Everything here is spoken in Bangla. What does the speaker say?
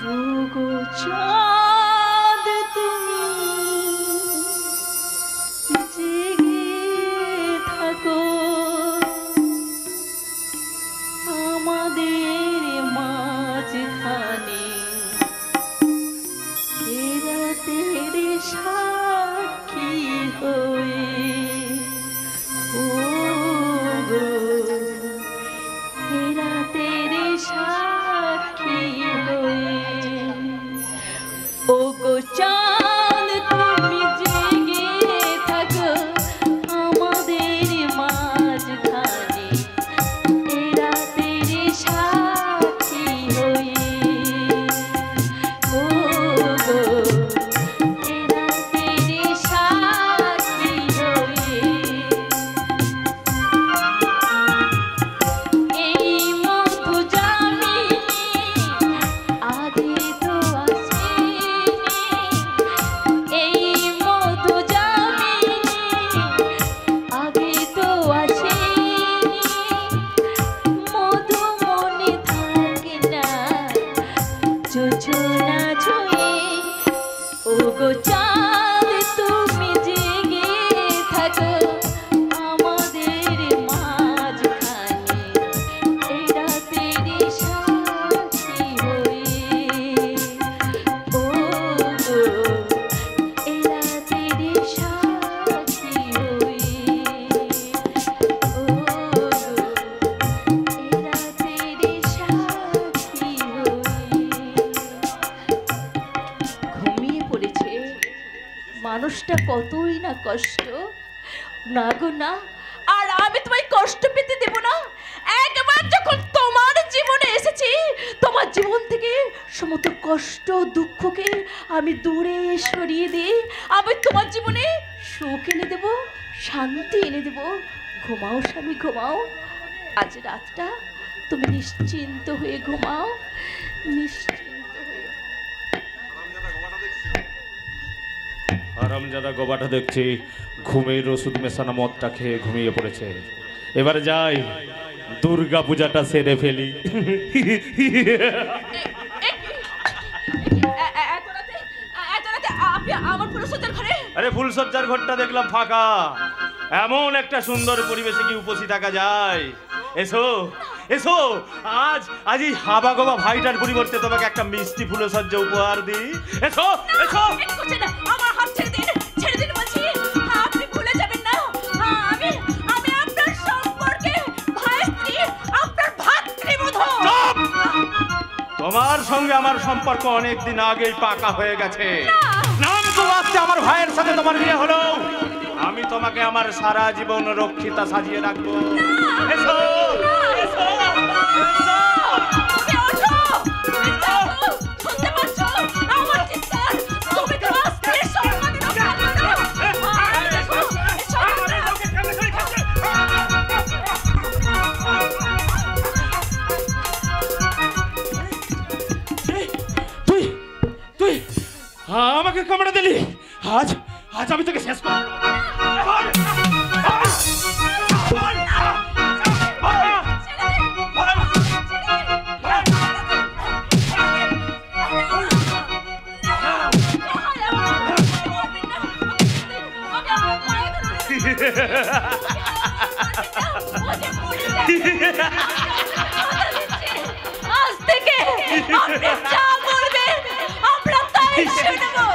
ওগো চাঁদ তুমি জেগে থাকো আমাদের মাঝখানে এ রাতের সাক্ষী হয়ে ওগো এ রাতের সাক্ষী হয়ে ওগো চাঁদ তুমি জেগে থাকো আমাদের মাঝখানে এ রাতের সাক্ষী হয়ে ওগো এ রাতের সাক্ষী হয়ে এই মধু জামিনী আগে তো আসেনি এই মধু জামিনী আগে তো আসেনি মধু মনে থাকে না যোজনা ছুঁয়ে ওগো চাঁদ তুমি জেগে থাকো আমাদের মাঝখানে এই রাতের সাক্ষী হয়ে ওগো এই রাতের সাক্ষী হয়ে ওগো এই রাতের সাক্ষী হয়ে ঘুমিয়ে পড়েছে মানুষটা কতই না কষ্ট না গো না আর আমি তোমায় কষ্ট পেতে দেব না একবার যখন তোমার জীবনে এসেছি তোমার জীবন থেকে সমস্ত কষ্ট দুঃখকে আমি দূরে সরিয়ে দিয়ে আমি তোমার জীবনে সুখ এনে দেব শান্তি এনে দেব ঘুমাও স্বামী ঘুমাও আজ রাতটা তুমি নিশ্চিন্ত হয়ে ঘুমাও নিশ্চিন্ত হয়ে আরামজাদা গোবাটা দেখছি ঘুমের ওষুধ মেশানো মদটা খেয়ে ঘুমিয়ে পড়েছে। এবারে যাই দুর্গা পূজাটা সেরে ফেলি। আরে ফুলসজ্জার ঘরটা দেখলাম ফাঁকা, এমন একটা সুন্দর পরিবেশে কি উপস্থিত থাকা যায়? এসো এসো, আজ এই হাবা গোবা ভাইটার পরিবর্তে তোমাকে একটা মিষ্টি ফুলসজ্জা উপহার দিই। এসো এসো। আমার হাত ছেড়ে দিন, ছেড়ে দিন বলছি। আপনি ভুলে যাবেন না আমি আপনার সম্পর্কে ভাইস্ত্রী, আপনার ভাতৃবধূ। তোমার সঙ্গে আমার সম্পর্ক অনেক দিন আগেই পাকা হয়ে গেছে। নাম তো আজকে আমার ভাইয়ের সাথে তোমার বিয়ে হলো, আমি তোমাকে আমার সারা জীবন রক্ষিতা সাজিয়ে রাখবো। এসো এসো এসো। আমাকে কামড়া দিলি, আজ আমি তোকে শেষ করব। আজ থেকে আপনি যা বলবেন আমরা তাই শুনবো।